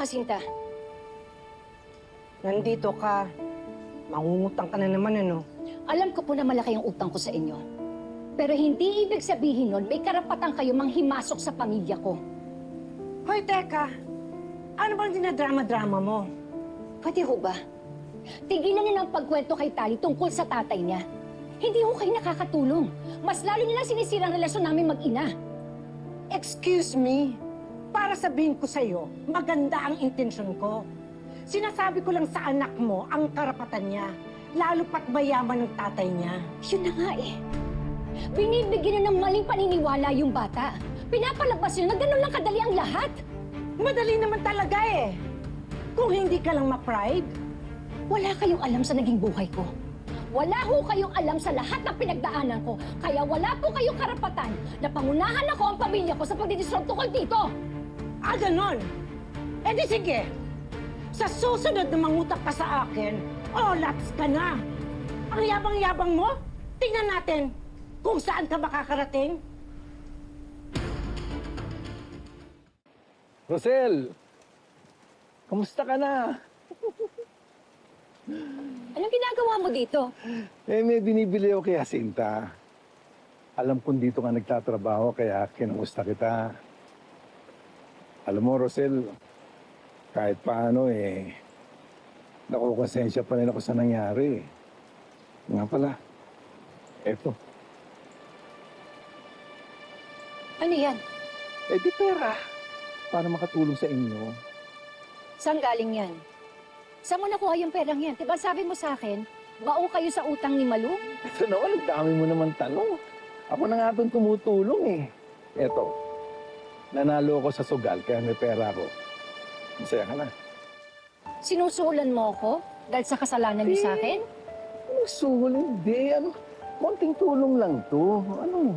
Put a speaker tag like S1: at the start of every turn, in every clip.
S1: Jacinta?
S2: Nandito ka. Mangungutang ka na naman, ano?
S1: Alam ko po na malaki ang utang ko sa inyo. Pero hindi ibig sabihin nun, may karapatan kayo manghimasok sa pamilya ko.
S2: Hoy, teka. Ano bang dinadrama-drama mo?
S1: Pwede ho ba? Tigilan niyo ng pagkwento kay Tali tungkol sa tatay niya. Hindi ho kayo nakakatulong. Mas lalo niyo lang sinisira ang relasyon namin mag-ina.
S2: Excuse me. Para sabihin ko sa'yo, maganda ang intensyon ko. Sinasabi ko lang sa anak mo ang karapatan niya. Lalo pat mayaman ng tatay niya.
S1: Yun na nga eh. Binibigyan niyo ng maling paniniwala yung bata. Pinapalabas niyo na ganun lang kadali ang lahat.
S2: Madali naman talaga eh. Kung hindi ka lang ma-pride.
S1: Wala kayong alam sa naging buhay ko. Wala ho kayong alam sa lahat ng pinagdaanan ko. Kaya wala po kayong karapatan na pangunahan ako ang pamilya ko sa pagdidisrupt tungkol dito.
S2: Ah, ganon? Eh di sige. Sa susunod na mangutang ka sa akin, laps ka na. Ang yabang-yabang mo, tingnan natin kung saan ka makakarating.
S3: Rosel! Kamusta ka na?
S1: Anong ginagawa mo dito?
S3: May binibili ako kay Jacinta. Alam kong dito ka nagtatrabaho, kaya kinamusta kita. Alam mo, Rosel, kahit paano nakukonsensya pa rin ako sa nangyari. Nga pala, eto.
S1: Ano yan?
S3: Di pera. Para makatulong sa inyo.
S1: Saan galing yan? Saan mo nakuha yung perang yan? Diba sabi mo sa akin, baong kayo sa utang ni Malu?
S3: Ito naman, ang dami mo naman tanong. Ako na nga doon tumutulong eh. Eto, nanalo ako sa sugal, kaya may pera ako. Masaya ka na.
S1: Sinusulan mo ako dahil sa kasalanan niyo sa akin?
S3: Suhol, hindi. Konting tulong lang to.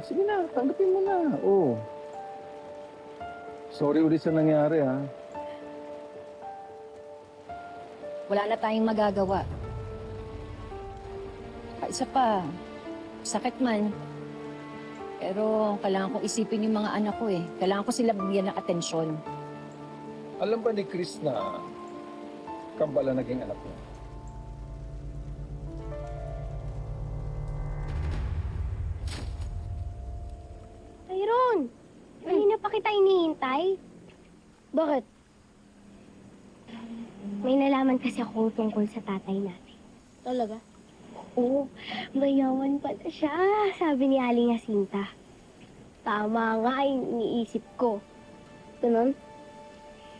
S3: Sige na, tanggapin mo na. Sorry ulit sa nangyari, ha?
S1: Wala na tayong magagawa. Isa pa, sakit man. Pero kailangan kong isipin yung mga anak ko eh. Kailangan ko sila bigyan ng atensyon.
S3: Alam ba ni Chris na kambala naging anak mo?
S4: Tyron! Kanina pa kita hinihintay. Bakit? May nalaman kasi ako tungkol sa tatay natin. Talaga? Oo, mayaman pala siya, sabi ni Aling Jacinta. Tama nga yung iniisip ko. Ganon?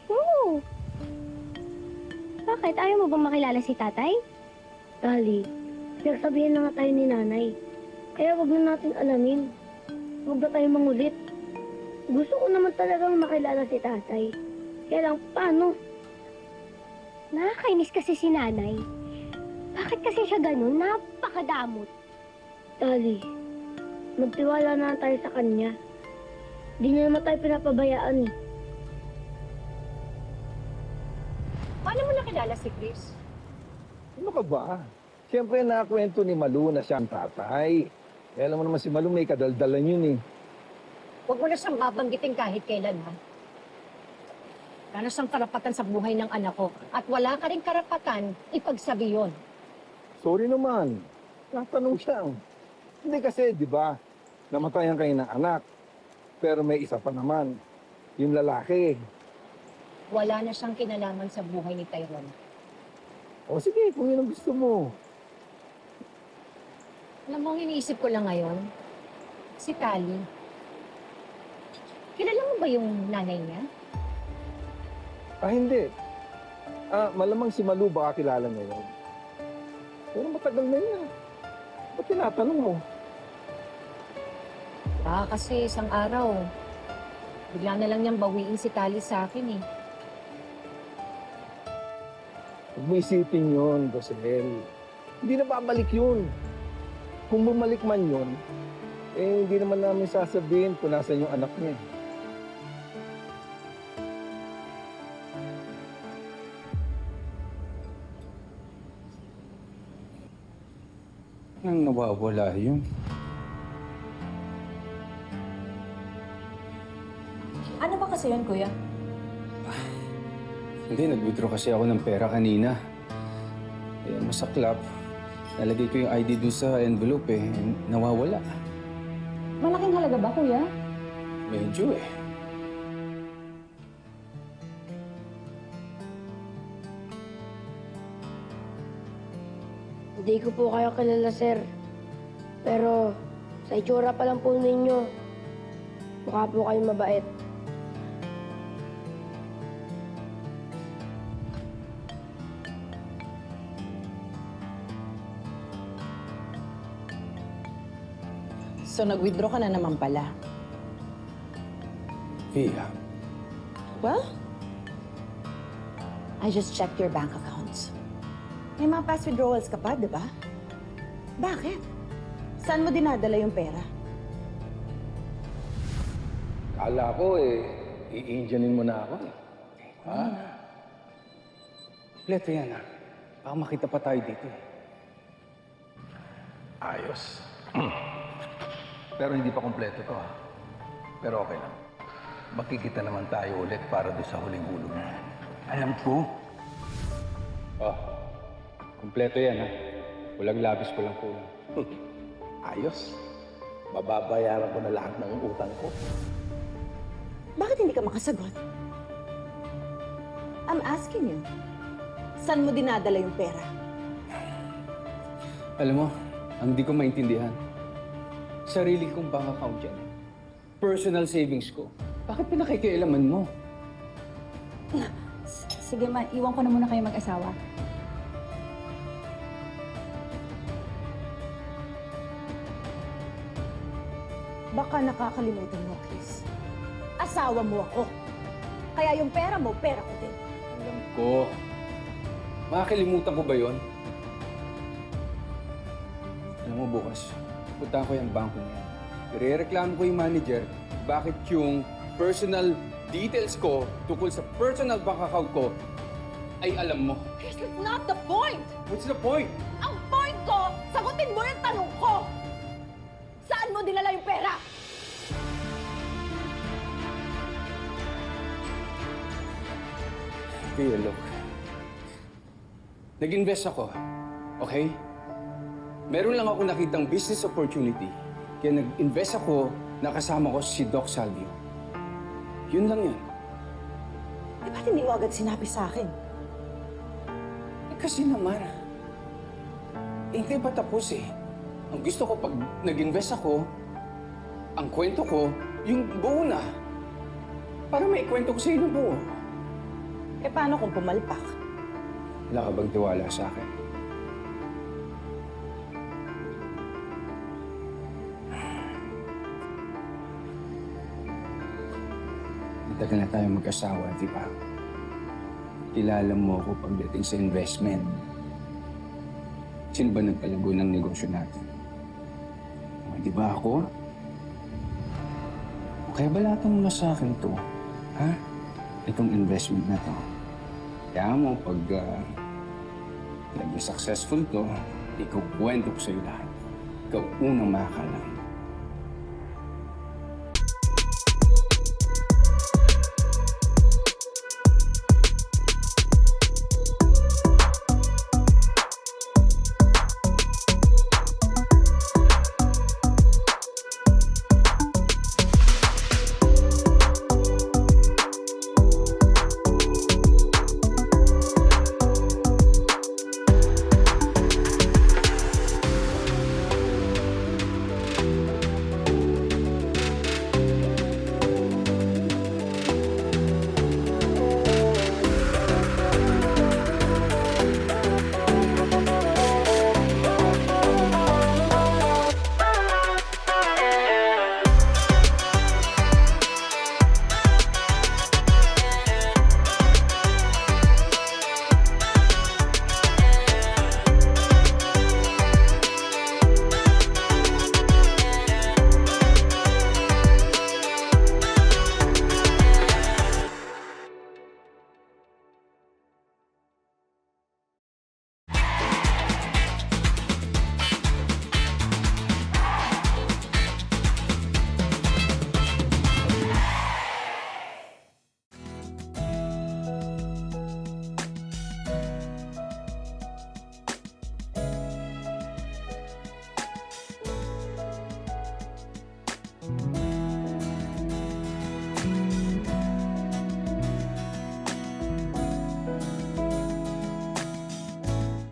S4: Oo. Bakit? Ayaw mo bang makilala si tatay? Dali, pinagsabihan na nga tayo ni nanay. Kaya wag na natin alamin. Huwag na tayo mangulit. Gusto ko naman talagang makilala si tatay. Kaya lang, paano? Nakakainis kasi si nanay. Bakit kasi siya ganun? Napakadamot. Dali, magtiwala na tayo sa kanya. Di niya naman tayo pinapabayaan eh.
S1: Paano mo nakilala si Chris?
S3: Ano ka ba? Siyempre nakakwento ni Malu na siya ang tatay. Alam mo naman si Malu may kadaldalan yun eh.
S1: Huwag mo na siyang babanggitin kahit kailan, ha? Wala na siyang karapatan sa buhay ng anak ko. At wala ka rin karapatan ipagsabi yun.
S3: Sorry naman. Natanong siya. Hindi kasi, di ba, namatayan kayo ng anak. Pero may isa pa naman. Yung lalaki.
S1: Wala na siyang kinalaman sa buhay ni Tyron.
S3: O sige, kung yun ang gusto mo.
S1: Alam mo, ang iniisip ko lang ngayon, si Tali. Kilala mo ba yung nanay niya?
S3: Hindi. Malamang si Malu baka kilala niya yun. Pero matagal na niya. Ba't tinatanong mo?
S1: Kasi isang araw, bigla na lang niyang bawiin si Tali sa akin eh.
S3: Huwag mo isipin yun, Rosel. Hindi na babalik yun. Kung bumalik man yun, hindi naman namin sasabihin kung nasan yung anak niya.
S5: Nang nawawala yun.
S1: Ano ba kasi yun, kuya?
S5: Hindi, nag-withdraw kasi ako ng pera kanina. Kaya masaklap. Nalagay ko yung ID doon sa envelope eh. Nawawala.
S1: Malaking halaga ba, kuya?
S5: Medyo eh.
S4: Hindi ko po kayo kilala, sir. Pero sa itsura pa lang po ninyo, mukha po kayo mabait.
S2: So nag-withdraw ka na naman pala.
S5: Pia,
S2: Well, I just checked your bank accounts. May mga past withdrawals ka pa, di ba? Bakit? Saan mo dinadala yung pera?
S3: Kala ko i-Indianin mo na ako eh. Ha?
S5: kompleto yan ah. Baka makita pa tayo dito eh.
S3: Ayos. Pero hindi pa kompleto to ha. Pero okay lang. Makikita naman tayo ulit para doon sa huling hulog mo.
S5: Alam ko. Oh, kompleto yan ah. Walang labis, walang kulang.
S3: Ayos. Bababayaran ko na lahat ng utang ko.
S2: Bakit hindi ka makasagot? I'm asking you. Saan mo dinadala yung pera?
S5: Alam mo, ang di ko maintindihan. Sarili kong bank account yan. Personal savings ko. Bakit pinakikialaman mo?
S1: Sige ma, iwan ko na muna kayo mag-asawa.
S2: Baka nakakalimutan mo, Chris. Asawa mo ako. Kaya yung pera mo, pera ko din.
S5: Alam ko. Makakalimutan ko ba yon? Alam mo, bukas, punta ko yung bangko niya. Irereklamo ko yung manager bakit yung personal details ko tungkol sa personal bank account ko ay alam mo.
S2: Chris, that's not the point!
S5: What's the point?
S2: Ang point ko, sagutin mo yung tanong ko! Saan mo dinala yung pera?
S5: Pia, look. Nag-invest ako, okay? Meron lang ako nakitang business opportunity. Kaya nag-invest ako na kasama ko si Doc Salvio. Yun lang yun.
S2: Eh, ba't hindi mo agad sinabi sa akin?
S5: Eh, kasi naman, hindi pa tapos eh. Ang gusto ko pag nag-invest ako, ang kwento ko, yung buo na. Para may kwento ko sa inyo buo.
S2: Eh, paano kung pumalpak?
S5: Wala ka bang tiwala sa akin? Matagal na tayo mag-asawa, di ba? Kilala mo ako pagdating sa investment. Sino ba nagpalago ng negosyo natin? Di ba ako? Kaya balatan mo na sa akin to, ha? Itong investment na to. Kaya mo, pag naging successful to, ikaw kwento ko sa'yo lahat. Ikaw unang makakalam.